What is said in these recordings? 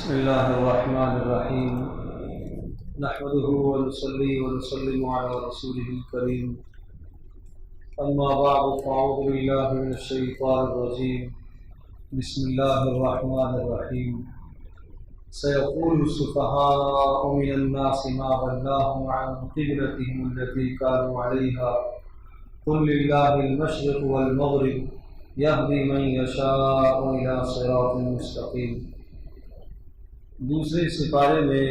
بسم الله الرحمن الرحيم نحمده ونصلي ونسلم على رسوله الكريم أما بعد فأعوذ بالله من الشيطان الرجيم بسم الله الرحمن الرحيم سيقول السفهاء من الناس ما ولاهم عن قبلتهم التي كانوا عليها قل لله المشرق والمغرب يهدي من يشاء إلى صراط مستقيم۔ دوسرے سپارے میں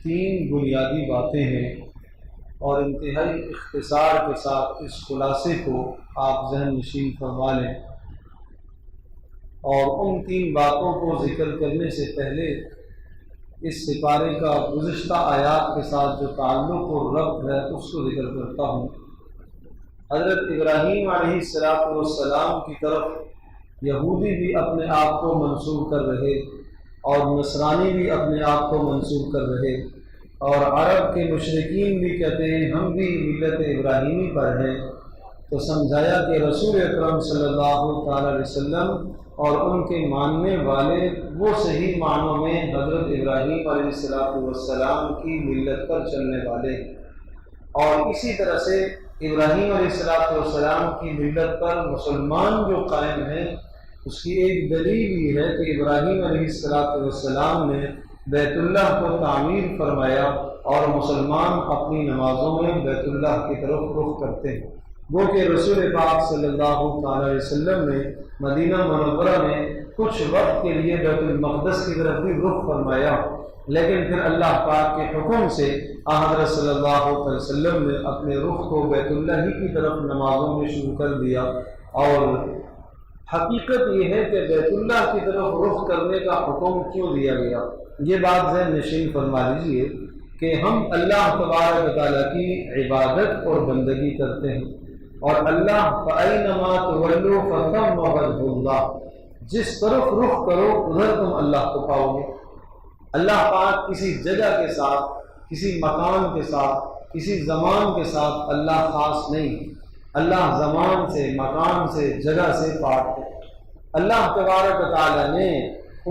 3 بنیادی باتیں ہیں اور انتہائی اختصار کے ساتھ اس خلاصے کو آپ ذہن نشین فرما لیں، اور ان 3 باتوں کو ذکر کرنے سے پہلے اس سپارے کا گزشتہ آیات کے ساتھ جو تعلق و ربط ہے اس کو ذکر کرتا ہوں۔ حضرت ابراہیم علیہ السلام کی طرف یہودی بھی اپنے آپ کو منسوب کر رہے اور نصرانی بھی اپنے آپ کو منسوب کر رہے، اور عرب کے مشرکین بھی کہتے ہیں ہم بھی ملت ابراہیمی پر ہیں۔ تو سمجھایا کہ رسول اکرم صلی اللہ تعالی علیہ وسلم اور ان کے ماننے والے وہ صحیح معنوں میں حضرت ابراہیم علیہ السلام کی ملت پر چلنے والے، اور اسی طرح سے ابراہیم علیہ السلام کی ملت پر مسلمان جو قائم ہیں اس کی ایک دلیل یہ ہے کہ ابراہیم علیہ السلام نے بیت اللہ کو تعمیر فرمایا اور مسلمان اپنی نمازوں میں بیت اللہ کی طرف رخ کرتے ہیں۔ وہ کہ رسول پاک صلی اللہ علیہ وسلم نے مدینہ منورہ میں کچھ وقت کے لیے بیت المقدس کی طرف بھی رخ فرمایا، لیکن پھر اللہ پاک کے حکم سے حضرت صلی اللہ علیہ وسلم نے اپنے رخ کو بیت اللہ ہی کی طرف نمازوں میں شروع کر دیا۔ اور حقیقت یہ ہے کہ بیت اللہ کی طرف رخ کرنے کا حکم کیوں دیا گیا، یہ بات ذہن نشین فرما لیجیے کہ ہم اللہ تبارک و تعالیٰ کی عبادت اور بندگی کرتے ہیں، اور اللہ فَأَيْنَمَا تُوَلُّوا فَثَمَّ وَجْهُ اللَّهِ، جس طرف رخ کرو ادھر تم اللہ کو پاؤ گے۔ اللہ پاک کسی جگہ کے ساتھ، کسی مکان کے ساتھ، کسی زمان کے ساتھ اللہ خاص نہیں، اللہ زمان سے، مکان سے، جگہ سے پاک ہے۔ اللہ تبارک و تعالیٰ نے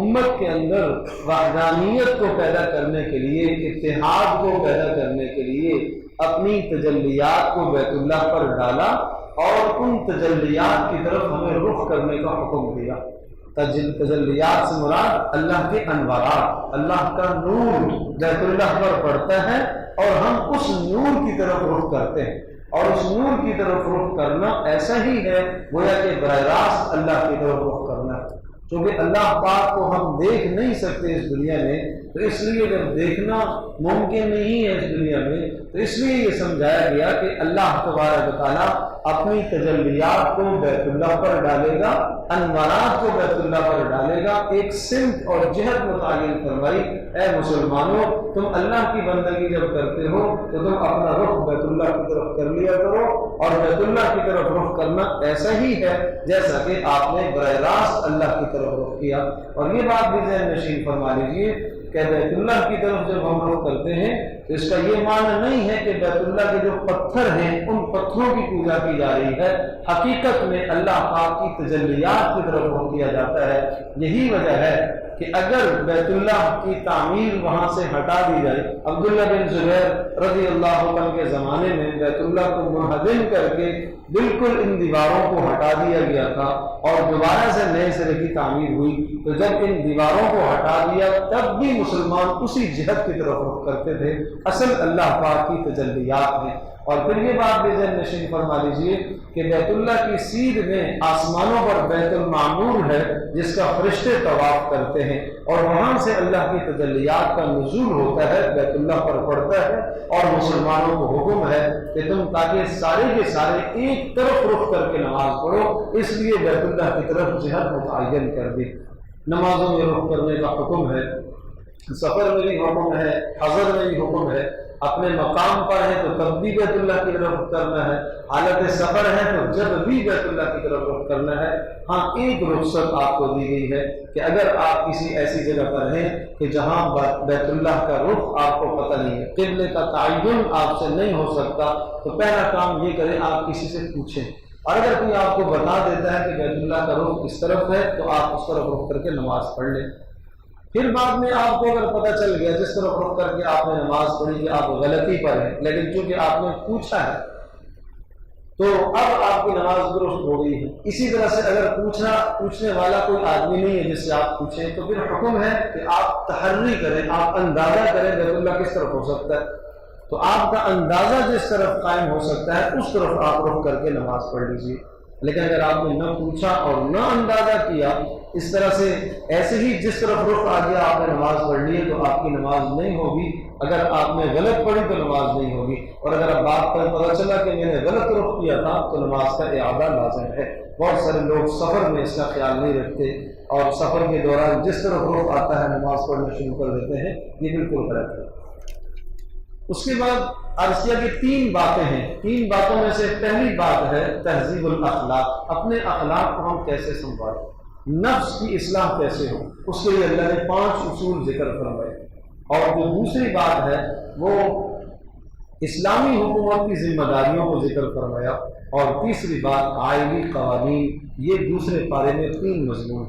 امت کے اندر وحدانیت کو پیدا کرنے کے لیے، اتحاد کو پیدا کرنے کے لیے اپنی تجلیات کو بیت اللہ پر ڈالا، اور ان تجلیات کی طرف ہمیں رخ کرنے کا حکم دیا۔ تجلیات سے مراد اللہ کے انوارات، اللہ کا نور بیت اللہ پر پڑتا ہے اور ہم اس نور کی طرف رخ کرتے ہیں، اور اس نور کی طرف رخ کرنا ایسا ہی ہے گویا کہ براہ راست اللہ کی طرف رخ کرنا ہے، کیونکہ اللہ پاک کو ہم دیکھ نہیں سکتے اس دنیا میں، تو اس لیے جب دیکھنا ممکن نہیں ہے اس دنیا میں، تو اس لیے یہ سمجھایا گیا کہ اللہ تبارک و تعالیٰ اپنی تجلیات کو بیت اللہ پر ڈالے گا، انوارات کو بیت اللہ پر ڈالے گا، ایک سمت اور جہت متعین فرمائی، اے مسلمانوں تم اللہ کی بندگی جب کرتے ہو تو تم اپنا رخ بیت اللہ کی طرف کر لیا کرو، اور بیت اللہ کی طرف رخ کرنا ایسا ہی ہے جیسا کہ آپ نے براہ راست اللہ کی طرف رخ کیا۔ اور یہ بات بھی ذہن نشین فرما لیجیے کہ بیت اللہ کی طرف جب ہم رخ کرتے ہیں تو اس کا یہ معنی نہیں ہے کہ بیت اللہ کے جو پتھر ہیں ان پتھروں کی پوجا کی جا رہی ہے، حقیقت میں اللہ پاک کی تجلیات کی طرف رخ کیا جاتا ہے۔ یہی وجہ ہے کہ اگر بیت اللہ کی تعمیر وہاں سے ہٹا دی جائے، عبداللہ بن زبیر رضی اللہ عنہ کے زمانے میں بیت اللہ کو منہدم کر کے بالکل ان دیواروں کو ہٹا دیا گیا تھا، اور دوبارہ سے نئے سرے کی تعمیر ہوئی، تو جب ان دیواروں کو ہٹا دیا تب بھی مسلمان اسی جہت کی طرف رخ کرتے تھے۔ اصل اللہ پاک کی تجلیات ہیں۔ اور پھر یہ بات بھی ذہن نشین فرما لیجیے کہ بیت اللہ کی سیدھ میں آسمانوں پر بیت المعمور ہے جس کا فرشتے طواف کرتے ہیں، اور وہاں سے اللہ کی تجلیات کا نزول ہوتا ہے، بیت اللہ پر پڑتا ہے، اور مسلمانوں کو حکم ہے کہ تم تاکہ سارے کے سارے ایک طرف رخ کر کے نماز پڑھو، اس لیے بیت اللہ کی طرف جہت متعین کر دی۔ نمازوں میں رخ کرنے کا حکم ہے، سفر میں بھی حکم ہے، حضر میں بھی حکم ہے، اپنے مقام پر ہے تو تب بھی بیت اللہ کی طرف رخ کرنا ہے، حالت سفر ہے تو جب بھی بیت اللہ کی طرف رخ کرنا ہے۔ ہاں ایک رخصت آپ کو دی گئی ہے کہ اگر آپ کسی ایسی جگہ پر ہیں کہ جہاں بیت اللہ کا رخ آپ کو پتہ نہیں ہے، قبلے کا تعین آپ سے نہیں ہو سکتا، تو پہلا کام یہ کریں آپ کسی سے پوچھیں، اور اگر کوئی آپ کو بتا دیتا ہے کہ بیت اللہ کا رخ اس طرف ہے تو آپ اس طرف رخ کر کے نماز پڑھ لیں۔ پھر بعد میں آپ کو اگر پتہ چل گیا جس طرح رخ کر کے آپ نے نماز پڑھی کہ آپ غلطی پر ہیں، لیکن چونکہ آپ نے پوچھا ہے تو اب آپ کی نماز درست ہو گئی ہے۔ اسی طرح سے اگر پوچھنے والا کوئی آدمی نہیں ہے جس سے آپ پوچھیں تو پھر حکم ہے کہ آپ تحری کریں، آپ اندازہ کریں بیت اللہ کس طرف ہو سکتا ہے، تو آپ کا اندازہ جس طرف قائم ہو سکتا ہے اس طرف آپ رخ کر کے نماز پڑھ لیجیے۔ لیکن اگر آپ نے نہ پوچھا اور نہ اندازہ کیا، اس طرح سے ایسے ہی جس طرف رخ آ گیا آپ نے نماز پڑھ لی ہے تو آپ کی نماز نہیں ہوگی۔ اگر آپ نے غلط پڑھی تو نماز نہیں ہوگی، اور اگر اب بات پر پتہ چلا کہ میں نے غلط رخ کیا تھا تو نماز کا اعادہ لازم ہے۔ بہت سارے لوگ سفر میں اس کا خیال نہیں رکھتے اور سفر کے دوران جس طرف رخ آتا ہے نماز پڑھنا شروع کر دیتے ہیں، یہ بالکل غلط ہے۔ اس کے بعد عرض کیا کہ 3 باتیں ہیں، 3 باتوں میں سے پہلی بات ہے تہذیب الاخلاق، اپنے اخلاق کو ہم کیسے سنبھالیں، نفس کی اصلاح کیسے ہو، اس کے لیے اللہ نے 5 اصول ذکر فرمائے۔ اور جو دوسری بات ہے وہ اسلامی حکومت کی ذمہ داریوں کو ذکر فرمایا، اور تیسری بات آئینی قوانین، یہ دوسرے پارے میں 3 مضمون۔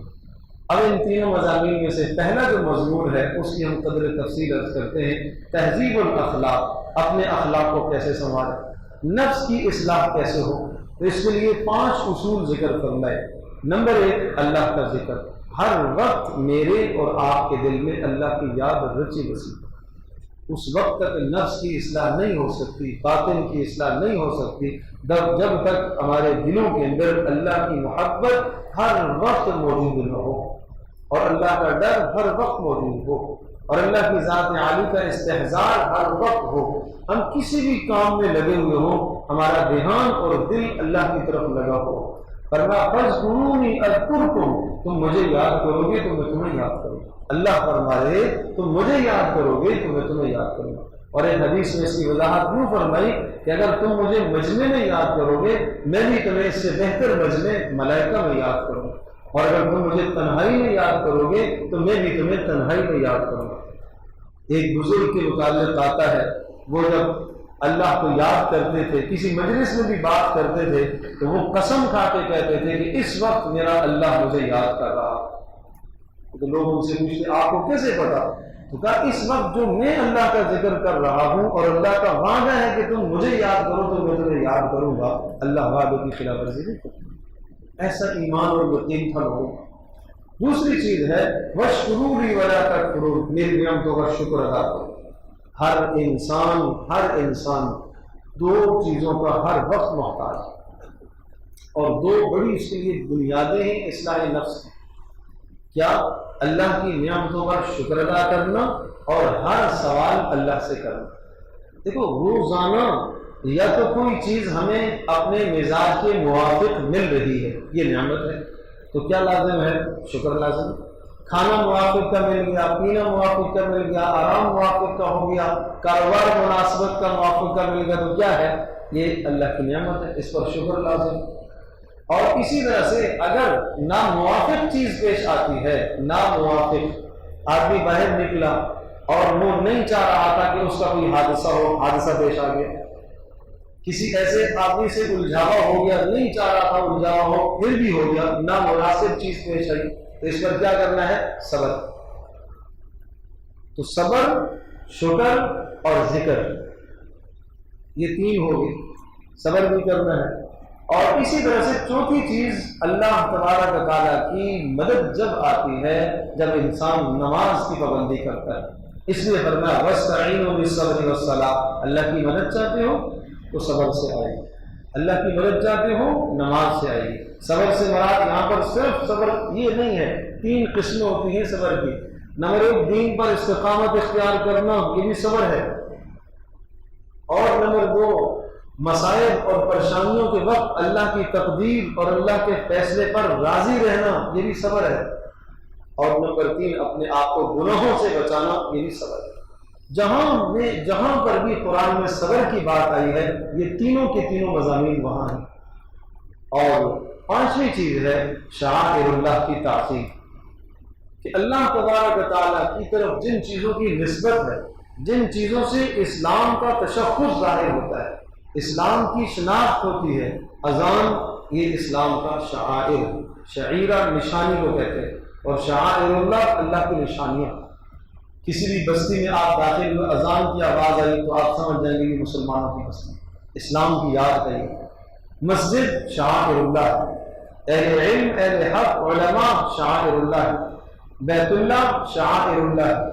اب ان تینوں مضامین میں سے پہلا جو مضمون ہے اس کی ہم قدر تفصیل عرض کرتے ہیں، تہذیب الاخلاق، اپنے اخلاق کو کیسے سنبھالیں، نفس کی اصلاح کیسے ہو۔ تو اس کے لیے 5 اصول ذکر فرمائے۔ نمبر 1 اللہ کا ذکر، ہر وقت میرے اور آپ کے دل میں اللہ کی یاد رچی بسی، اس وقت تک نفس کی اصلاح نہیں ہو سکتی، باطن کی اصلاح نہیں ہو سکتی جب تک ہمارے دلوں کے اندر اللہ کی محبت ہر وقت موجود نہ ہو، اور اللہ کا ڈر ہر وقت موجود ہو، اور اللہ کی ذات عالی کا استحضار ہر وقت ہو۔ ہم کسی بھی کام میں لگے ہوئے ہوں، ہمارا دھیان اور دل اللہ کی طرف لگا ہو۔ فرمایا فاذکرونی اذکرکم، تم مجھے یاد کرو گے تو میں تمہیں یاد کروں گا۔ اللہ فرما رہے تم مجھے یاد کرو گے تو میں تمہیں یاد کروں گا۔ اور ایک حدیث میں اس کی وضاحت یوں فرمائی کہ اگر تم مجھے مجمع میں یاد کرو گے میں بھی تمہیں اس سے بہتر مجمع ملائکہ میں یاد کروں گا، اور اگر تم مجھے تنہائی میں یاد کرو گے تو میں بھی تمہیں تنہائی میں یاد کروں گا۔ ایک بزرگ کے متعلق آتا ہے، وہ جب اللہ کو یاد کرتے تھے، کسی مجلس میں بھی بات کرتے تھے تو وہ قسم کھا کے کہتے تھے کہ اس وقت میرا اللہ مجھے یاد کر رہا۔ تو لوگ ان سے پوچھتے آپ کو کیسے پتا؟ تو کہا اس وقت جو میں اللہ کا ذکر کر رہا ہوں اور اللہ کا وعدہ ہے کہ تم مجھے یاد کرو تو میں تمہیں یاد کروں گا، اللہ وعدے کی خلاف ورزی نہیں کرتا۔ ایسا ایمان اور یقین تھا لوگوں کا۔ دوسری چیز ہے واشکروا لی ولا تکفرون، میری نعمتوں کا شکر ادا کرو۔ ہر انسان 2 چیزوں کا ہر وقت محتاج ہے، اور 2 بڑی اس کے لیے بنیادیں ہیں اصلاح نفس کی۔ کیا؟ اللہ کی نعمتوں کا شکر ادا کرنا اور ہر سوال اللہ سے کرنا۔ دیکھو روزانہ یا تو کوئی چیز ہمیں اپنے مزاج کے موافق مل رہی ہے، یہ نعمت ہے، تو کیا لازم ہے؟ شکر لازم ہے۔ کھانا موافق کا مل گیا، پینا موافق کا مل گیا، آرام موافق کا ہو گیا، کاروبار مناسبت کا موافق کا مل گیا، تو کیا ہے؟ یہ اللہ کی نعمت ہے، اس پر شکر لازم۔ اور اسی طرح سے اگر ناموافق چیز پیش آتی ہے، ناموافق، آدمی باہر نکلا اور وہ نہیں چاہ رہا تھا کہ اس کا کوئی حادثہ پیش آ گیا، کسی ایسے آدمی سے الجھاوا ہو گیا، نہیں چاہ رہا تھا الجھاوا ہو پھر بھی ہو گیا، نامناسب چیز پیش آئی، تو اس پر کیا کرنا ہے؟ صبر۔ تو صبر، شکر اور ذکر، یہ 3 ہو گئے، صبر بھی کرنا ہے۔ اور اسی طرح سے چوتھی چیز اللہ تبارک و تعالیٰ کی مدد جب آتی ہے جب انسان نماز کی پابندی کرتا ہے، اس لیے فرمایا وَاسْتَعِينُوا بِالصَّبْرِ وَالصَّلَاةِ، اللہ کی مدد چاہتے ہو تو صبر سے آئیے، اللہ کی مدد چاہتے ہو نماز سے آئیے۔ صبر سے مراد یہاں پر صرف صبر یہ نہیں ہے، 3 قسمیں ہوتی ہیں صبر کی۔ نمبر 1 دین پر استقامت اختیار کرنا، یہ بھی صبر ہے۔ اور نمبر 2 مسائل اور پریشانیوں کے وقت اللہ کی تقدیر اور اللہ کے فیصلے پر راضی رہنا، یہ بھی صبر ہے۔ اور نمبر 3 اپنے آپ کو گناہوں سے بچانا، یہ بھی صبر ہے۔ جہاں پر بھی قرآن میں صبر کی بات آئی ہے یہ تینوں کے تینوں مضامین وہاں ہیں۔ اور 5ویں چیز ہے شعائر اللہ کی تعظیم، کہ اللہ تبارک و تعالیٰ کی طرف جن چیزوں کی نسبت ہے، جن چیزوں سے اسلام کا تشخص ظاہر ہوتا ہے، اسلام کی شناخت ہوتی ہے، اذان یہ اسلام کا شعائر، شعیرہ نشانی کو کہتے ہیں۔ اور شعائر اللہ اللہ کی نشانیاں. کسی بھی بستی میں آپ داخل ہوئے، اذان کی آواز آئی تو آپ سمجھ جائیں گے کہ مسلمانوں کی بستی، اسلام کی یاد ہے. مسجد شعائر اللہ ہے، اہل علم اہل حق علماء شعائر اللہ ہے، بیت اللہ شعائر اللہ ہے،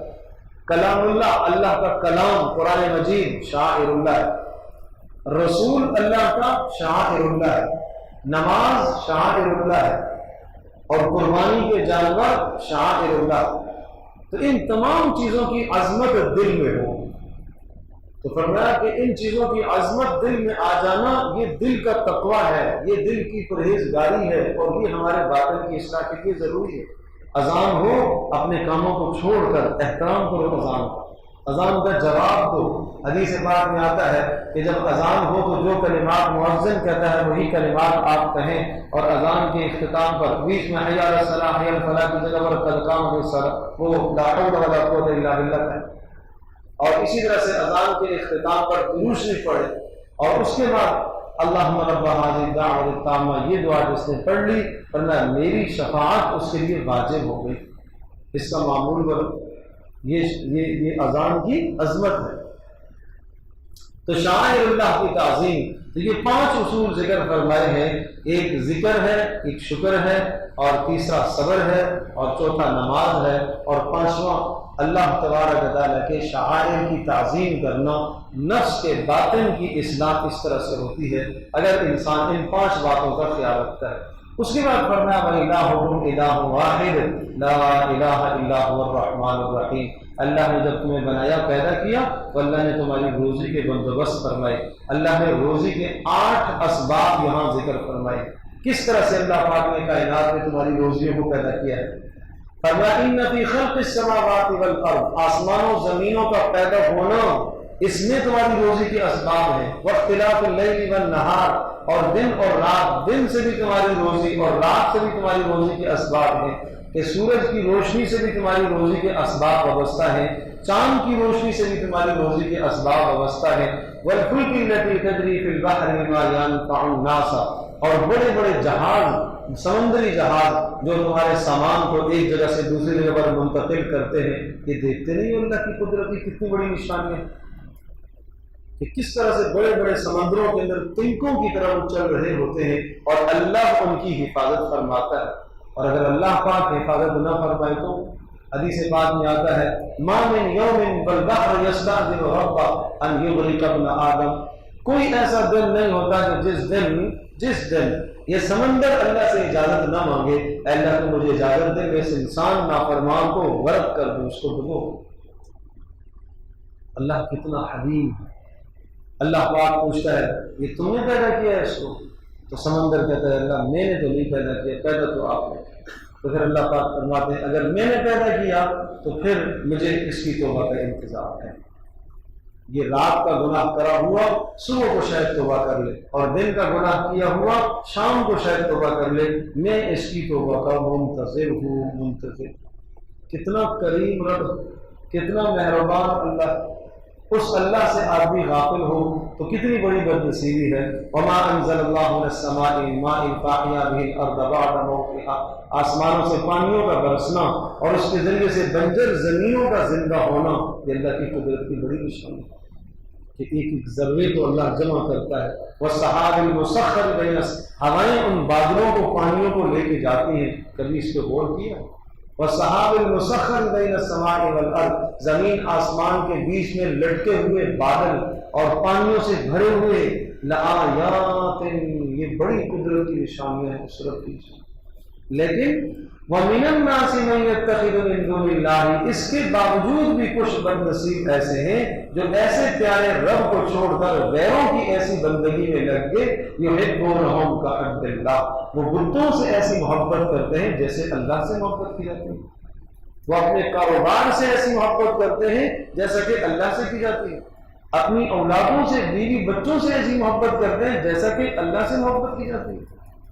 کلام اللہ اللہ کا کلام قرآن مجید شعائر اللہ ہے، رسول اللہ کا شعائر اللہ ہے، نماز شعائر اللہ ہے، اور قربانی کے جانور شعائر اللہ. تو ان تمام چیزوں کی عظمت دل میں ہو. تو فرمایا کہ ان چیزوں کی عظمت دل میں آ جانا یہ دل کا تقویٰ ہے، یہ دل کی پرہیزگاری ہے، اور یہ ہمارے باطن کی اصلاح کے لیے ضروری ہے. اذان ہو اپنے کاموں کو چھوڑ کر احترام کرو اذان کا، اذان کا جواب دو. حدیث پاک میں آتا ہے کہ جب اذان ہو تو جو کلمات مؤذن کہتا ہے وہی کلمات آپ کہیں، اور اذان کے اختتام پر بیچ میں حی علی الصلاۃ حی علی الفلاح کی جگہ پر قد قامت الصلاۃ وہ لا حول ولا قوت الا باللہ ہے. اور اسی طرح سے اذان کے اختتام پر درود شریف پڑھے، اور اس کے بعد اللہم رب هذه الدعوة التامة یہ دعا جس نے پڑھ لی فرمایا میری شفاعت اس کے لیے واجب ہو گئی. اس کا معمول بنو. یہ اذان کی عظمت ہے. تو شعائر اللہ کی تعظیم، تو یہ 5 اصول ذکر فرمائے ہیں. ایک ذکر ہے، ایک شکر ہے، اور تیسرا صبر ہے، اور چوتھا نماز ہے، اور 5واں اللہ تبارک و تعالیٰ کے شعائر کی تعظیم کرنا. نفس کے باطن کی اصلاح اس طرح سے ہوتی ہے اگر انسان ان 5 باتوں کا خیال رکھتا ہے. اس کے بعد فرمایا وَإِلَٰهُكُمْ إِلَٰهٌ وَاحِدٌ لَا إِلَٰهَ إِلَّا هُوَ الرَّحْمَٰنُ الرَّحِيمُ. اللہ نے جب تمہیں بنایا پیدا کیا تو اللہ نے تمہاری روزی کے بندوبست فرمائے. اللہ نے روزی کے 8 اسباب یہاں ذکر فرمائے. کس طرح سے اللہ پاک نے کائنات میں تمہاری روزیوں کو پیدا کیا ہے. فرمایا إِنَّ فِي خَلْقِ السَّمَاوَاتِ وَالْأَرْضِ آسمانوں زمینوں کا پیدا ہونا اس میں تمہاری روزی کے اسباب ہیں. وَاخْتِلَافِ اللَّيْلِ وَالنَّهَارِ اور دن اور رات، دن سے بھی تمہاری روزی اور رات سے بھی تمہاری روزی کے اسباب ہیں. کہ سورج کی روشنی سے بھی تمہاری روزی کے اسباب وابستہ ہیں، چاند کی روشنی سے بھی تمہاری روزی کے اسباب وابستہ ہیں. وَالْفُلْكِ الَّتِي تَجْرِي فِي الْبَحْرِ بِمَا يَنفَعُ النَّاسَ اور بڑے بڑے جہاز، سمندری جہاز جو تمہارے سامان کو ایک جگہ سے دوسری جگہ پر منتقل کرتے ہیں. یہ دیکھتے نہیں اللہ کی قدرت کی کتنی بڑی نشانی ہے کہ کس طرح سے بڑے بڑے سمندروں کے اندر تنکوں کی طرح وہ چل رہے ہوتے ہیں اور اللہ ان کی حفاظت فرماتا ہے. اور اگر اللہ پاک حفاظت نہ فرمائے تو حدیث پاک میں آتا ہے ما من یوم والبحر یستأذن ربہ ان یغرق ابن آدم. کوئی ایسا دن نہیں ہوتا کہ جس دن یہ سمندر اللہ سے اجازت نہ مانگے اے اللہ تو مجھے اجازت دے میں اس انسان نافرمان کو غرق کر دوں، اس کو ڈبو. اللہ کتنا حلیم ہے. اللہ پاک پوچھتا ہے یہ تم نے پیدا کیا ہے اس کو؟ تو سمندر کہتا ہے اللہ میں نے تو نہیں پیدا کیا، پیدا تو آپ نے. تو پھر اللہ پاک فرماتے ہیں اگر میں نے پیدا کیا تو پھر مجھے اس کی توبہ کا انتظار ہے. یہ رات کا گناہ کرا ہوا صبح کو شاید توبہ کر لے، اور دن کا گناہ کیا ہوا شام کو شاید توبہ کر لے. میں اس کی توبہ کا منتظر ہوں، منتظر. کتنا کریم رب، کتنا مہربان اللہ. اس اللہ سے آدمی غافل ہو تو کتنی بڑی بدنصیبی ہے. وما انزل اللہ من السماء ماء فاحیا به الارض بعد موتها آسمانوں سے پانیوں کا برسنا اور اس کے ذریعے سے بنجر زمینوں کا زندہ ہونا یہ اللہ کی قدرت کی بڑی نشانی ہے کہ ایک ایک ذرے کو اللہ جمع کرتا ہے. والسحاب المسخر بین ہوائیں ان بادلوں کو پانیوں کو لے کے جاتی ہیں. کبھی اس پہ غور کیا؟ والسحاب المسخر بین السماء والارض زمین آسمان کے بیچ میں لٹکے ہوئے بادل اور پانیوں سے بھرے ہوئے لآیات یہ بڑی قدرت کی نشانیاں ہیں اس رب کی. لیکن وَمِنَ النَّاسِ مَن يَتَّخِذُ مِن دُونِ اللَّهِ اس کے باوجود بھی کچھ بد نصیب ایسے ہیں جو ایسے پیارے رب کو چھوڑ کر غیروں کی ایسی بندگی میں لگ گئے. يُحِبُّونَهُمْ كَحُبِّ اللَّهِ وہ بتوں سے ایسی محبت کرتے ہیں جیسے اللہ سے محبت کی جاتی ہے. وہ اپنے کاروبار سے ایسی محبت کرتے ہیں جیسا کہ اللہ سے کی جاتی ہے. اپنی اولادوں سے، بیوی بچوں سے ایسی محبت کرتے ہیں جیسا کہ اللہ سے محبت کی جاتی ہے.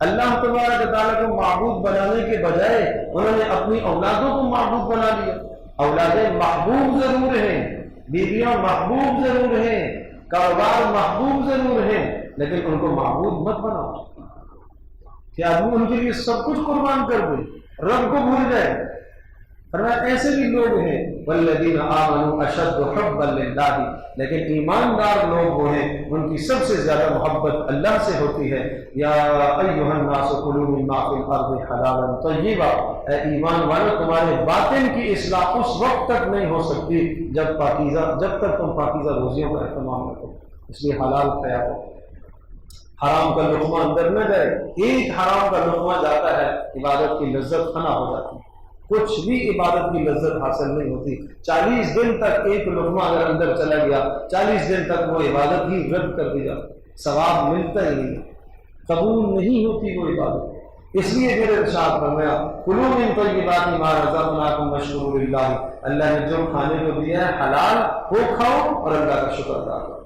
اللہ تبارک و تعالیٰ کو معبود بنانے کے بجائے انہوں نے اپنی اولادوں کو معبود بنا لیا. اولادیں محبوب ضرور ہیں، بیویاں محبوب ضرور ہیں، کاروبار محبوب ضرور ہیں، لیکن ان کو معبود مت بناؤ. کہ آدمی ان کے لیے سب کچھ قربان کر دے، رب کو بھول جائے۔ فرمایا ایسے بھی لوگ ہیں والذین آمنوا اشد حبا للہ، لیکن ایماندار لوگ وہ ہیں ان کی سب سے زیادہ محبت اللہ سے ہوتی ہے۔ یا ایھا الناس کلوا مما فی الارض حلالا طیبا، اے ایمان والو تمہارے باطن کی اصلاح اس وقت تک نہیں ہو سکتی جب تک تم پاکیزہ روزیوں کا اہتمام نہ کرو، اس لیے حلال کھایا کرو، حرام کا لقمہ اندر نہ جائے۔ ایک حرام کا لقمہ جاتا ہے عبادت کی لذت فنا ہو جاتی ہے، کچھ بھی عبادت کی لذت حاصل نہیں ہوتی۔ 40 دن تک ایک لقمہ اگر اندر چلا گیا، 40 دن تک وہ عبادت ہی رد کر دی جاتی، ثواب ملتا ہی نہیں، قبول نہیں ہوتی وہ عبادت۔ اس لیے پھر ارشاد فرمایا کلوا من طیبات ما رزقناکم واشکروا للہ، اللہ نے جو کھانے کو دیا ہے حلال وہ کھاؤ اور اللہ کا شکر ادا کرو،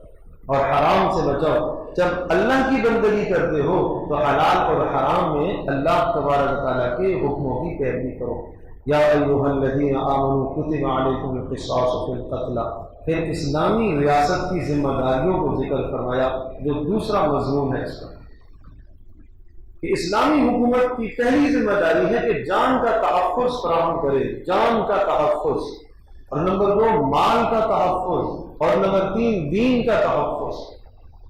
اور حرام سے بچاؤ۔ جب اللہ کی بندگی کرتے ہو تو حلال اور حرام میں اللہ تبارک و تعالیٰ کے حکموں کی پیروی کرو۔ یا ایھا الذین آمنوا کتب علیکم القصاص فی القتل، پھر اسلامی ریاست کی ذمہ داریوں کو ذکر فرمایا جو دوسرا مضمون ہے اس کا، کہ اسلامی حکومت کی پہلی ذمہ داری ہے کہ جان کا تحفظ فراہم کرے، جان کا تحفظ، اور نمبر 2 مال کا تحفظ، اور نمبر 3 دین کا تحفظ۔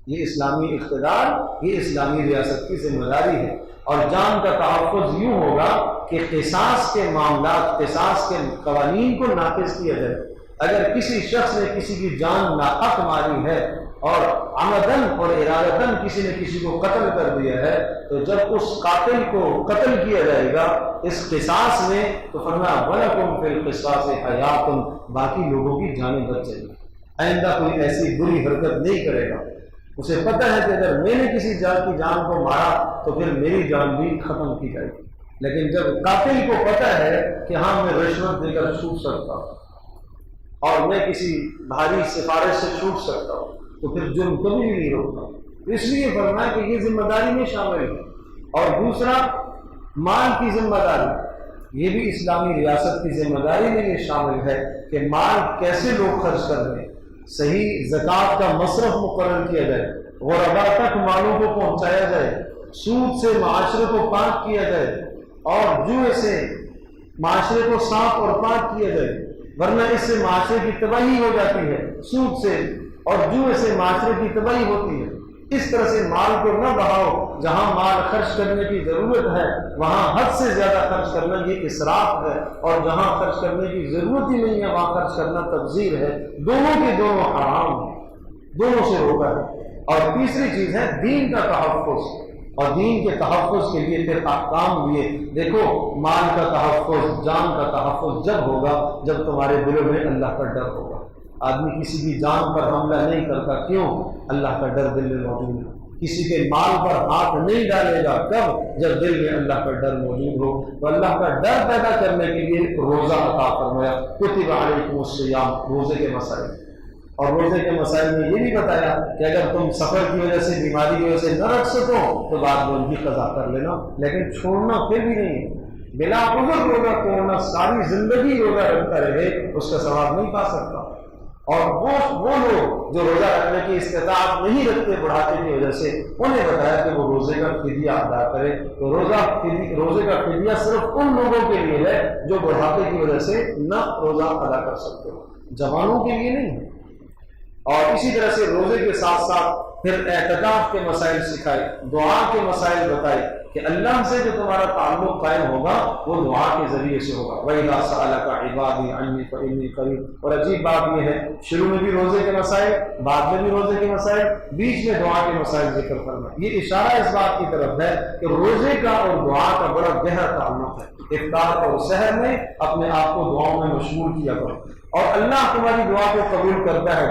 یہ اسلامی اقتدار، یہ اسلامی ریاست کی ذمہ داری ہے۔ اور جان کا تحفظ یوں ہوگا کہ قصاص کے معاملات، قصاص کے قوانین کو نافذ کیا جائے۔ اگر کسی شخص نے کسی کی جان ناحق ماری ہے اور عمدن اور ارادتاً کسی نے کسی کو قتل کر دیا ہے، تو جب اس قاتل کو قتل کیا جائے گا اس قصاص میں، تو فرمایا وَلَكُمْ فِي الْقِصَاصِ حَيَاةٌ، باقی لوگوں کی جانیں بچ جائیں گی، آئندہ کوئی ایسی بری حرکت نہیں کرے گا۔ اسے پتہ ہے کہ اگر میں نے کسی کی جان کو مارا تو پھر میری جان بھی ختم کی جائے گی۔ لیکن جب قاتل کو پتہ ہے کہ ہاں میں رشوت دے کر چھوٹ سکتا ہوں اور میں کسی بھاری سفارش سے چھوٹ سکتا ہوں، تو پھر جرم کبھی بھی نہیں روکتا۔ اس لیے فرمایا کہ یہ ذمہ داری میں شامل ہے۔ اور دوسرا مال کی ذمہ داری، یہ بھی اسلامی ریاست کی ذمہ داری میں یہ شامل ہے کہ مال کیسے لوگ خرچ کر رہے ہیں، صحیح زکوٰۃ کا مصرف مقرر کیا جائے، غربا تک مالوں کو پہنچایا جائے، سود سے معاشرے کو پاک کیا جائے، اور جوئے سے معاشرے کو صاف اور پاک کیا جائے، ورنہ اس سے معاشرے کی تباہی ہو جاتی ہے۔ سود سے اور جوئے سے معاشرے کی تباہی ہوتی ہے۔ اس طرح سے مال کو نہ بہاؤ، جہاں مال خرچ کرنے کی ضرورت ہے وہاں حد سے زیادہ خرچ کرنا یہ اسراف ہے، اور جہاں خرچ کرنے کی ضرورت ہی نہیں ہے وہاں خرچ کرنا تبذیر ہے۔ دونوں کے دونوں حرام ہیں، دونوں سے روکا ہے۔ اور تیسری چیز ہے دین کا تحفظ، اور دین کے تحفظ کے لیے پھر احکام لیے۔ دیکھو مال کا تحفظ، جان کا تحفظ جب ہوگا جب تمہارے دلوں میں اللہ کا ڈر ہوگا۔ آدمی کسی کی جان پر حملہ نہیں کرتا، کیوں؟ اللہ کا ڈر دل میں موجود ہے۔ کسی کے مال پر ہاتھ نہیں ڈالے گا، کب؟ جب دل میں اللہ کا ڈر موجود ہو۔ تو اللہ کا ڈر پیدا کرنے کے لیے روزہ عطا فرمایا، کتب علیکم الصیام، روزے کے مسائل۔ اور روزے کے مسائل میں یہ بھی بتایا کہ اگر تم سفر کی وجہ سے، بیماری کی وجہ سے نہ رکھ سکو تو بعد میں ان کی قضا کر لینا، لیکن چھوڑنا پھر بھی نہیں۔ بلا عذر روزہ توڑنا، ساری زندگی روزہ رکھتا رہے، اس کا ثواب نہیں پا سکتا۔ اور وہ لوگ جو روزہ رکھنے کی استطاعت نہیں رکھتے بڑھاپے کی وجہ سے، انہیں بتایا کہ وہ روزے کا فدیہ ادا کرے۔ تو روزے کا فدیہ صرف ان لوگوں کے لیے ہے جو بڑھاپے کی وجہ سے نہ روزہ ادا کر سکتے ہو، جوانوں کے لیے نہیں ہے۔ اور اسی طرح سے روزے کے ساتھ ساتھ پھر اعتکاف کے مسائل سکھائے، دعا کے مسائل بتائے کہ اللہ سے جو تمہارا تعلق قائم ہوگا وہ دعا کے ذریعے سے ہوگا۔ وَإِذَا سَأَلَكَ عِبَادِي عَنِّي فَإِنِّي قَرِيبٌ۔ اور عجیب بات یہ ہے، شروع میں بھی روزے کے مسائل، بعد میں بھی روزے کے مسائل، بیچ میں دعا کے مسائل ذکر کرنا۔ یہ اشارہ اس بات کی طرف ہے کہ روزے کا اور دعا کا بڑا گہرا تعلق ہے۔ افطار اور سحر میں اپنے آپ کو دعاؤں میں مشغول کیا کرو، اور اللہ تمہاری دعا کو قبول کرتا ہے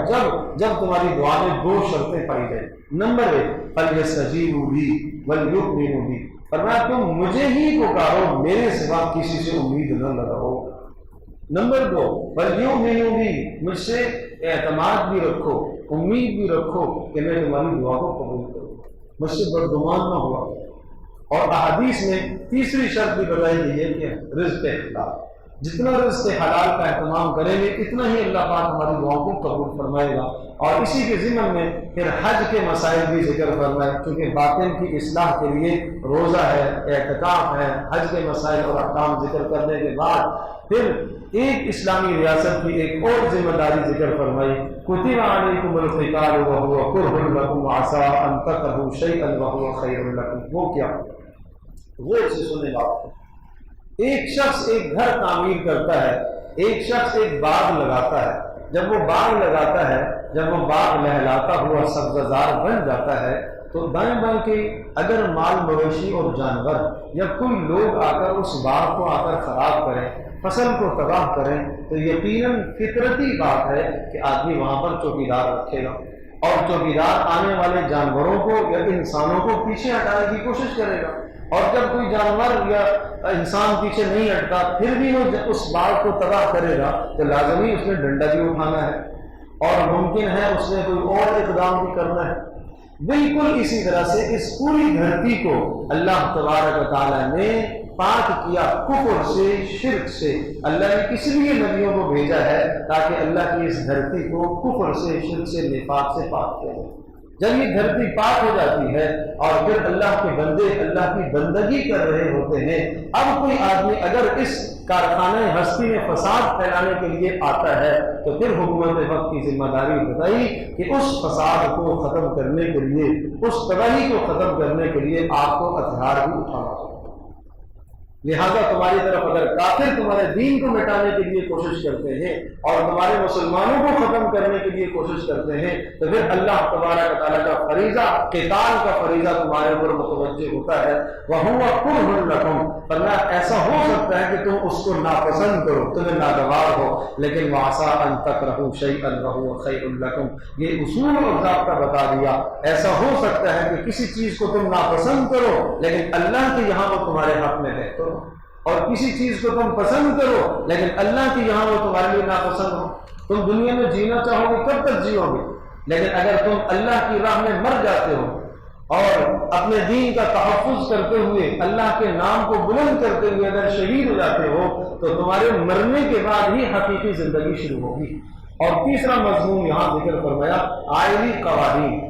جب تمہاری دعا میں 2 شرطیں پائی جائیں۔ نمبر 1 فَلْيَسْتَجِيبُوا لِي وَلْيُؤْمِنُوا بِي، فرمایا تم مجھے ہی پکارو، میرے سوا کسی سے امید نہ لگاؤ۔ نمبر 2 وَلْيُؤْمِنُوا بِي، مجھ سے اعتماد بھی رکھو، امید بھی رکھو کہ میں تمہاری دعا کو قبول کروں، مجھ سے بدگمان نہ ہوا۔ اور احادیث میں تیسری شرط بھی بتائی گئی ہے کہ رزق حلال، جتنا رزق حلال کا اہتمام کریں گے اتنا ہی اللہ پاک ہماری دعاؤں کو قبول فرمائے گا۔ اور اسی کے ضمن میں پھر حج کے مسائل بھی ذکر فرمائے، کیونکہ باطن کی اصلاح کے لیے روزہ ہے، اعتکاف ہے، حج کے مسائل اور احکام ذکر کرنے کے بعد پھر ایک اسلامی ریاست کی ایک اور ذمہ داری ذکر فرمائی، کتب علیکم القتال وهو کرہ لکم وعسى ان تکرہوا شیئا وهو خیر لکم۔ وہ کیا؟ غور سے سنیں بات۔ ایک شخص ایک گھر تعمیر کرتا ہے، ایک شخص ایک باغ لگاتا ہے، جب وہ باغ لگاتا ہے، جب وہ باغ لہلاتا ہوا سبززار بن جاتا ہے تو دائیں بائیں کے اگر مال مویشی اور جانور یا کوئی لوگ آ کر اس باغ کو آ کر خراب کریں، فصل کو تباہ کریں، تو یقیناً فطرتی بات ہے کہ آدمی وہاں پر چوکیدار رکھے گا اور چوکیدار آنے والے جانوروں کو یا انسانوں کو پیچھے ہٹانے کی کوشش کرے گا۔ اور جب کوئی جانور یا انسان پیچھے نہیں ہٹتا پھر بھی وہ اس باغ کو تباہ کرے گا تو لازمی اس نے ڈنڈا بھی اٹھانا ہے اور ممکن ہے اس نے کوئی اور اقدام بھی کرنا ہے۔ بالکل اسی طرح سے اس پوری دھرتی کو اللہ تبارک و تعالیٰ نے پاک کیا کفر سے، شرک سے۔ اللہ نے کس لیے نبیوں کو بھیجا ہے؟ تاکہ اللہ کی اس دھرتی کو کفر سے، شرک سے، نفاق سے پاک کیا جائے۔ جب یہ دھرتی پاک ہو جاتی ہے اور پھر اللہ کے بندے اللہ کی بندگی کر رہے ہوتے ہیں، اب کوئی آدمی اگر اس کارخانہ ہستی میں فساد پھیلانے کے لیے آتا ہے تو پھر حکومت وقت کی ذمہ داری بتائی کہ اس فساد کو ختم کرنے کے لیے، اس تباہی کو ختم کرنے کے لیے آپ کو ہتھیار بھی اٹھانا ہوگا۔ لہذا تمہاری طرف اگر کافر تمہارے دین کو مٹانے کے لیے کوشش کرتے ہیں اور تمہارے مسلمانوں کو ختم کرنے کے لیے کوشش کرتے ہیں تو پھر اللہ تبارک تعالیٰ کا فریضہ، قتال کا فریضہ تمہارے اوپر متوجہ ہوتا ہے۔ وَهُوَ كُرْهٌ لَكُمْ، فرمایا ایسا ہو سکتا ہے کہ تم اس کو ناپسند کرو، تمہیں ناگوار ہو، لیکن وَعَسَىٰ أَن تَكْرَهُوا شَيْئًا وَهُوَ خَيْرٌ لَكُمْ، یہ اصول اور ضابطہ بتا دیا۔ ایسا ہو سکتا ہے کہ کسی چیز کو تم ناپسند کرو لیکن اللہ کے یہاں وہ تمہارے حق میں ہے، اور کسی چیز کو تم پسند کرو لیکن اللہ کے یہاں وہ تمہارے لیے ناپسند ہو۔ تم دنیا میں جینا چاہو گے کب تک جیو گے؟ لیکن اگر تم اللہ کی راہ میں مر جاتے ہو اور اپنے دین کا تحفظ کرتے ہوئے، اللہ کے نام کو بلند کرتے ہوئے اگر شہید ہو جاتے ہو تو تمہارے مرنے کے بعد ہی حقیقی زندگی شروع ہوگی۔ اور تیسرا مضمون یہاں ذکر فرمایا آئلی قوانین۔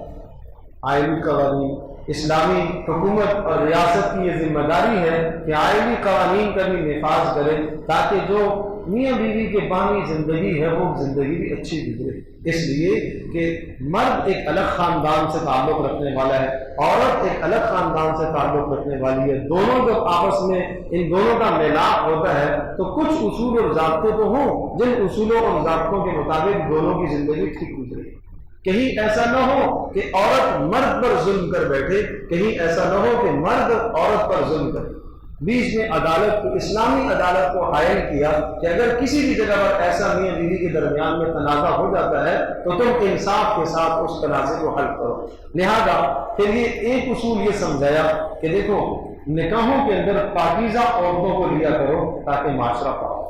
آئلی قوانین، اسلامی حکومت اور ریاست کی یہ ذمہ داری ہے کہ آئلی قوانین کا بھی نفاذ کرے تاکہ جو میاں بیوی کے باہمی زندگی ہے وہ زندگی بھی اچھی گزرے۔ اس لیے کہ مرد ایک الگ خاندان سے تعلق رکھنے والا ہے، عورت ایک الگ خاندان سے تعلق رکھنے والی ہے، دونوں جب آپس میں ان دونوں کا میلاپ ہوتا ہے تو کچھ اصول اور ضابطے تو ہوں جن اصولوں اور ضابطوں کے مطابق دونوں کی زندگی ٹھیک گزرے۔ کہیں ایسا نہ ہو کہ عورت مرد پر ظلم کر بیٹھے، کہیں ایسا نہ ہو کہ مرد عورت پر ظلم کرے۔ بیچ میں عدالت کو، اسلامی عدالت کو حائل کیا کہ اگر کسی بھی جگہ پر ایسا میاں بیوی کے درمیان میں تنازع ہو جاتا ہے تو تم انصاف کے ساتھ اس تنازع کو حل کرو۔ لہذا پھر یہ ایک اصول یہ سمجھایا کہ دیکھو نکاحوں کے اندر پاکیزہ عورتوں کو لیا کرو تاکہ معاشرہ پاک۔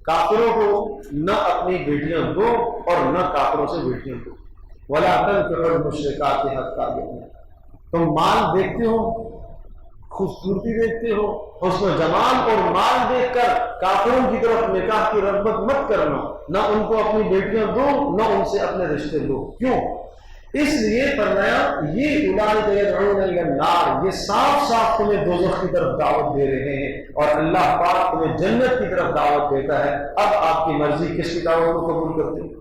کافروں کو نہ اپنی بیٹیاں دو اور نہ کافروں سے بیٹیاں دو۔ وَلَا تَنكِحُوا الْمُشْرِكَاتِ حَتَّىٰ يُؤْمِنَ، تم مال دیکھتے ہو، خوبصورتی دیکھتے ہو، حسن جمال اور مال دیکھ کر کافروں کی طرف نکاح کی رغبت مت کرنا، نہ ان کو اپنی بیٹیاں دو نہ ان سے اپنے رشتے دو۔ کیوں؟ اس لیے فرمایا یہ اولئک یدعون الی النار، یہ صاف صاف تمہیں دوزخ کی طرف دعوت دے رہے ہیں اور اللہ پاک تمہیں جنت کی طرف دعوت دیتا ہے۔ اب آپ کی مرضی کس کی دعوت کو قبول کرتے ہیں؟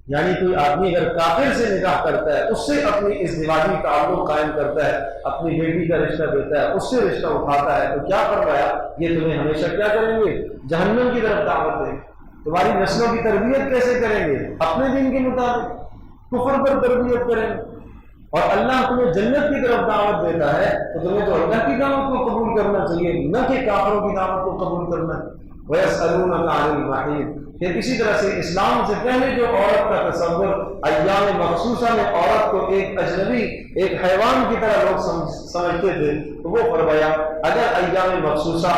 یعنی کوئی آدمی اگر کافر سے نکاح کرتا ہے، اس سے اپنی ازدواجی تعلق قائم کرتا ہے، اپنی بیٹی کا رشتہ دیتا ہے، اس سے رشتہ اٹھاتا ہے، تو کیا فرمایا؟ یہ تمہیں ہمیشہ کیا کریں گے؟ جہنم کی طرف دعوت دیں گے۔ تمہاری نسلوں کی تربیت کیسے کریں گے؟ اپنے دین کے مطابق، کفر پر تربیت کریں گے۔ اور اللہ تمہیں جنت کی طرف دعوت دیتا ہے تو تمہیں تو اللہ کی دعوت کو قبول کرنا چاہیے، نہ کہ کافروں کی دعوت کو قبول کرنا ہے۔ وَيَسْأَلُونَكَ عَنِ الْمَحِيضِ، پھر اسی طرح سے اسلام سے پہلے جو عورت کا تصور ایام مخصوصہ میں عورت کو ایک اجنبی، ایک حیوان کی طرح لوگ سمجھتے تھے، تو وہ فرمایا اگر ایام مخصوصہ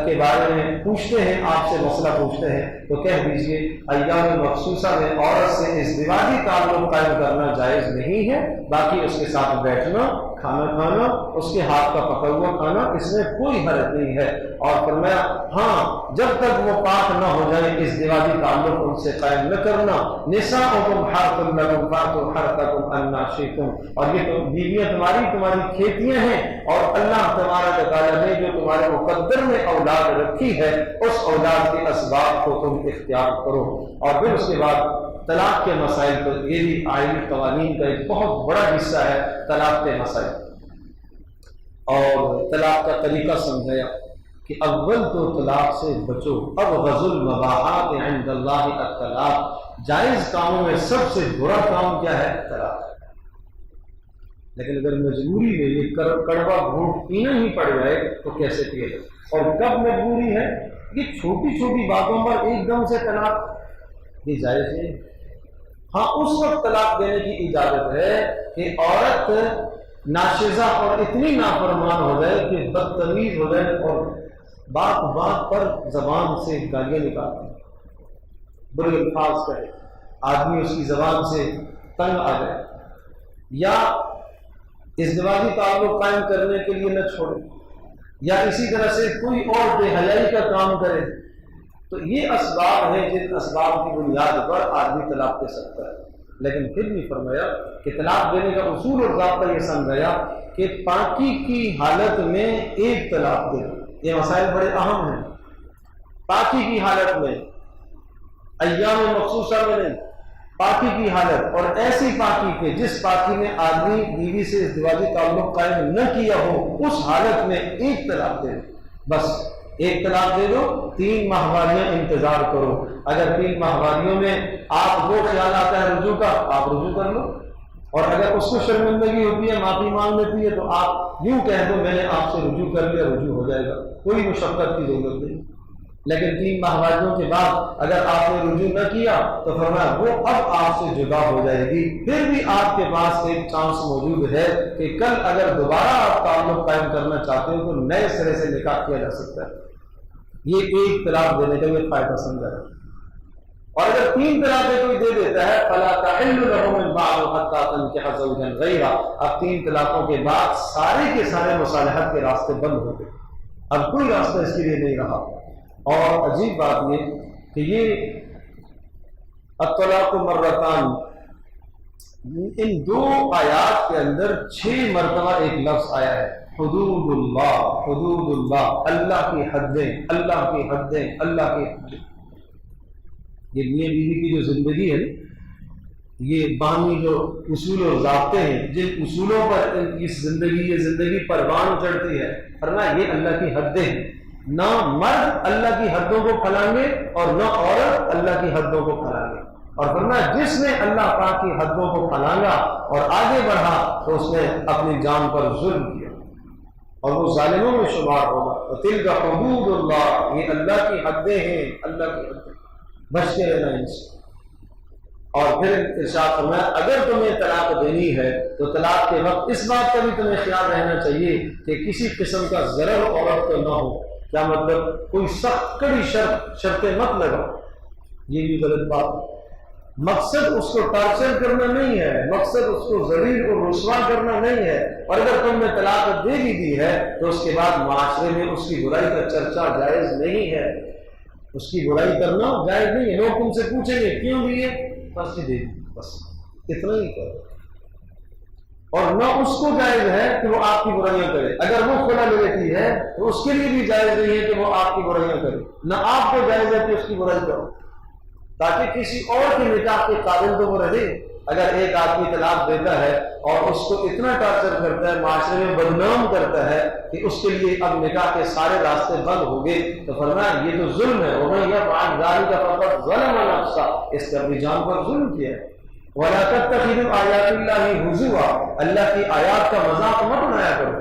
کے بارے میں پوچھتے ہیں، آپ سے مسئلہ پوچھتے ہیں تو کہہ دیجئے ایام مخصوصہ میں عورت سے ازدواجی تعلق قائم کرنا جائز نہیں ہے، باقی اس کے ساتھ بیٹھنا، کھانا کھانا، اس کے ہاتھ کا پکا ہوا کھانا، اس میں کوئی حرج نہیں ہے۔ اور فرمایا ہاں جب تک وہ پاک نہ ہو جائے ازدواجی تعلق ان سے قائم نہ کرنا۔ نساؤکم حرث لکم فأتوا حرثکم انا شئتم، اور یہ تو بیویاں تمہاری کھیتیاں ہیں، اور اللہ تبارک و تعالیٰ نے جو تمہارے مقدر میں اولاد رکھی ہے اس اولاد کے اسباب کو تم اختیار کرو۔ اور پھر اس کے بعد طلاق کے مسائل، تو یہ بھی آئینی قوانین کا ایک بہت بڑا حصہ ہے طلاق کے مسائل، اور طلاق کا طریقہ سمجھایا کہ اول تو طلاق سے بچو۔ اب غض المباحات عند اللہ الطلاق، جائز کاموں میں سب سے برا کام کیا ہے؟ طلاق۔ لیکن اگر مجبوری میں یہ کڑوا گھونٹ پینا ہی پڑ جائے تو کیسے پیے گا؟ اور کب مجبوری ہے؟ یہ چھوٹی چھوٹی باتوں پر ایک دم سے طلاق، یہ جائز ہے۔ ہاں اس وقت طلاق دینے کی اجازت ہے کہ عورت ناشزہ اور اتنی نافرمان ہو جائے کہ بدتمیز ہو جائے اور بات بات پر زبان سے گالیاں نکالتی، برے الفاظ کہے، آدمی اس کی زبان سے تنگ آ جائے، یا ازدواجی تعلق قائم کرنے کے لیے نہ چھوڑے، یا اسی طرح سے کوئی اور بے حیائی کا کام کرے، تو یہ اسباب ہیں جن اسباب کی بنیاد پر آدمی طلاق دے سکتا ہے۔ لیکن پھر بھی فرمایا کہ طلاق دینے کا اصول اور ضابطہ یہ سمجھایا کہ پاکی کی حالت میں ایک طلاق دے۔ یہ مسائل بڑے اہم ہیں۔ پاکی کی حالت میں، ایام مخصوصہ میں نہیں، پاکی کی حالت، اور ایسی پاکی کے جس پاکی میں آدمی بیوی سے ازدواجی تعلق قائم نہ کیا ہو، اس حالت میں ایک طلاق دے، بس ایک طلاق دے دو، 3 ماہواریاں انتظار کرو۔ اگر 3 ماہواریوں میں آپ کو خیال آتا ہے رجوع کا، آپ رجوع کر لو، اور اگر اس کو شرمندگی ہوتی ہے، معافی مانگ لیتی ہے، تو آپ یوں کہہ دو میں نے آپ سے رجوع کر لیا، رجوع ہو جائے گا، کوئی مشقت کی ضرورت نہیں۔ لیکن 3 ماہواریوں کے بعد اگر آپ نے رجوع نہ کیا تو فرمایا وہ اب آپ سے جدا ہو جائے گی۔ پھر بھی آپ کے پاس ایک چانس موجود ہے کہ کل اگر دوبارہ آپ تعلق قائم کرنا چاہتے ہو تو نئے سرے سے نکاح کیا جا سکتا ہے۔ یہ ایک طلاق دینے کا یہ فائدہ سمجھا ہے۔ اور اگر 3 طلاقیں کوئی دے دیتا ہے فلا تحل له من بعد حتى تنكح زوجا غيره، اب 3 طلاقوں کے بعد سارے کے سارے مصالحت کے راستے بند ہو گئے، اب کوئی راستہ اس کے لیے نہیں رہا۔ اور عجیب بات یہ کہ یہ الطلاق مرتان، ان 2 آیات کے اندر 6 مرتبہ ایک لفظ آیا ہے، حدود اللہ، حدود اللہ، اللہ کی حدیں، اللہ کی حدیں، اللہ کی حدیں۔ یہ میاں بیوی کی جو زندگی ہے، یہ باہمی جو اصول اور ضابطے ہیں، جن اصولوں پر اس زندگی، یہ زندگی پروان چڑھتی ہے، فرمایا یہ اللہ کی حدیں ہیں۔ نہ مرد اللہ کی حدوں کو پھلائیں گے اور نہ عورت اللہ کی حدوں کو پھلائیں گے۔ اور فرمایا جس نے اللہ پاک کی حدوں کو پھلانگا اور آگے بڑھا تو اس نے اپنی جان پر ظلم کیا اور وہ ظالموں میں شمار ہوگا۔ وَتِلْكَ حُدُودُ اللَّهِ، یہ اللہ کی حدیں ہیں، اللہ کی حدیں، بچتے رہنا ان سے۔ اور پھر ارشاد فرمایا اگر تمہیں طلاق دینی ہے تو طلاق کے وقت اس بات کا بھی تمہیں خیال رہنا چاہیے کہ کسی قسم کا ضرر عورت کو نہ ہو۔ کیا مطلب؟ کوئی سخت کڑی شرطیں مت لگاؤ، یہ بھی غلط بات ہے۔ مقصد اس کو ٹارچر کرنا نہیں ہے، مقصد اس کو ذلیل اور رسوا کرنا نہیں ہے۔ اور اگر تم نے طلاق دے بھی دی ہے تو اس کے بعد معاشرے میں اس کی برائی کا چرچا جائز نہیں ہے، اس کی برائی کرنا جائز نہیں ہے۔ لوگ تم سے پوچھیں گے کیوں دیے؟ بس دے دی، بس اتنا ہی کرو۔ اور نہ اس کو جائز ہے کہ وہ آپ کی برائیاں کرے، اگر وہ خلا لے لیتی ہے تو اس کے لیے بھی جائز نہیں ہے کہ وہ آپ کی برائیاں کرے، نہ آپ کو جائز ہے کہ اس کی برائی کرو، تاکہ کسی اور کے نکاح کے قابل تو وہ رہے۔ اگر ایک آدمی طلاق دیتا ہے اور اس کو اتنا ٹارچر کرتا ہے، معاشرے میں بدنام کرتا ہے کہ اس کے لیے اب نکاح کے سارے راستے بند ہو گئے، تو فرمایا یہ تو ظلم ہے۔ وَمَن يَفْعَلْ ذَلِكَ فَقَدْ ظَلَمَ نَفْسَهُ، اس نے اپنی جان پر ظلم کیا ہے۔ وَلَا تَتَّخِذُوا آيَاتِ اللَّهِ هُزُوًا، اللہ کی آیات کا مذاق مت بنایا کرو۔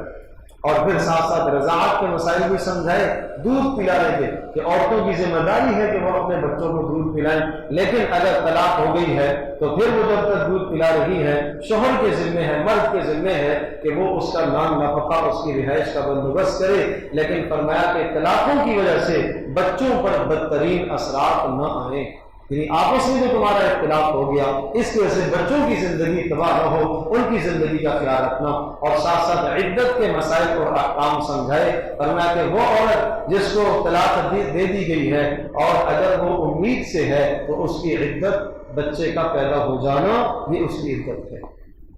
اور پھر ساتھ ساتھ رضاعت کے مسائل بھی سمجھائے، دودھ پلانے کے کہ عورتوں کی ذمہ داری ہے کہ وہ اپنے بچوں کو دودھ پلائیں، لیکن اگر طلاق ہو گئی ہے تو پھر وہ جب تک دودھ پلا رہی ہے شوہر کے ذمے ہے، مرد کے ذمے ہے کہ وہ اس کا نام نفقہ، اس کی رہائش کا بندوبست کرے۔ لیکن فرمایا کہ طلاقوں کی وجہ سے بچوں پر بدترین اثرات نہ آئیں، یعنی آپس میں جو تمہارا اختلاف ہو گیا اس کی وجہ سے بچوں کی زندگی تباہ نہ ہو، ان کی زندگی کا خیال رکھنا، اور ساتھ ساتھ عدت کے مسائل اور احکام سمجھائے۔ فرمایا کہ وہ عورت جس کو طلاق دے دی گئی ہے اور اگر وہ امید سے ہے تو اس کی عدت بچے کا پیدا ہو جانا یہ اس کی عدت ہے،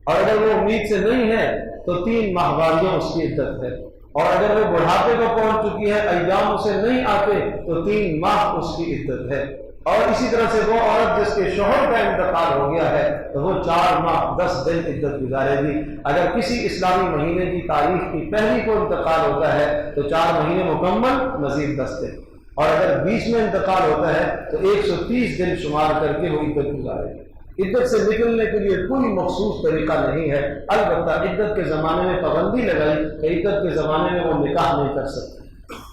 اور اگر وہ امید سے نہیں ہے تو 3 ماہواریاں اس کی عدت ہے، اور اگر وہ بڑھاپے کو پہنچ چکی ہے، ایام اسے نہیں آتے تو 3 ماہ اس کی عدت ہے۔ اور اسی طرح سے وہ عورت جس کے شوہر کا انتقال ہو گیا ہے تو وہ 4 ماہ 10 دن عدت گزارے گی۔ اگر کسی اسلامی مہینے کی تاریخ کی پہلی کو انتقال ہوتا ہے تو 4 مہینے مکمل مزید 10 دن، اور اگر بیچ میں انتقال ہوتا ہے تو 130 دن شمار کر کے وہ عدت گزارے گی۔ عدت سے نکلنے کے لیے کوئی مخصوص طریقہ نہیں ہے، البتہ عدت کے زمانے میں پابندی لگائی کہ عدت کے زمانے میں وہ نکاح نہیں کر سکتی،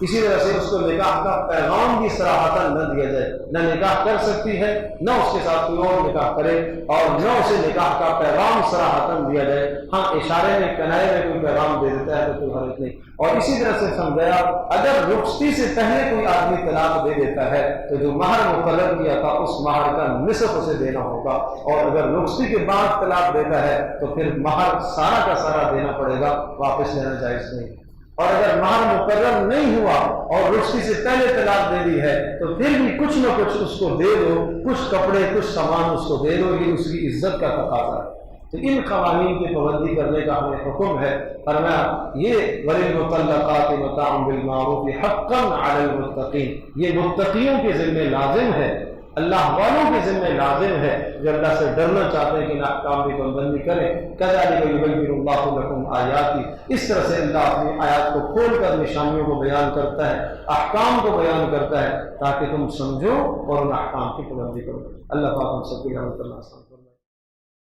اسی طرح سے اس کو نکاح کا پیغام بھی صراحتاً نہ دیا جائے، نہ نکاح کر سکتی ہے، نہ اس کے ساتھ کوئی اور نکاح کرے، اور نہ اسے نکاح کا پیغام صراحتاً دیا جائے۔ ہاں اشارے میں کنائے میں کوئی پیغام دے دیتا ہے تو کوئی حرج نہیں۔ اور اسی طرح سے سمجھایا اگر رخصتی سے پہلے کوئی آدمی طلاق دے دیتا ہے تو جو مہر مقرر کیا تھا اس مہر کا نصف اسے دینا ہوگا، اور اگر رخصتی کے بعد طلاق دیتا ہے تو پھر مہر سارا کا سارا دینا پڑے گا، واپس لینا جائز نہیں۔ اور اگر مہر مقرر نہیں ہوا اور رخصتی سے پہلے طلاق دے دی ہے تو پھر بھی کچھ نہ کچھ اس کو دے دو، کچھ کپڑے کچھ سامان اس کو دے دو، یہ اس کی عزت کا تقاضا ہے۔ تو ان قوانین کی پابندی کرنے کا ہمیں حکم ہے۔ فرمایا یہ وَلِلْمُطَلَّقَاتِ مَتَاعٌ بِالْمَعْرُوفِ حَقًّا عَلَى الْمُتَّقِينَ، یہ متقیوں کے ذمہ لازم ہے، اللہ والوں کے ذمہ لازم ہے جو اللہ سے ڈرنا چاہتے ہیں کہ ان احکام کی پابندی کریں۔ كَذَلِكَ يُبَيِّنُ اللَّهُ لَكُمْ آيَاتِهِ، اس طرح سے اللہ اپنی آیات کو کھول کر نشانیوں کو بیان کرتا ہے، احکام کو بیان کرتا ہے تاکہ تم سمجھو اور ان احکام کی پابندی کرو۔ اللہ پاک ہم سب کی رحمت اللہ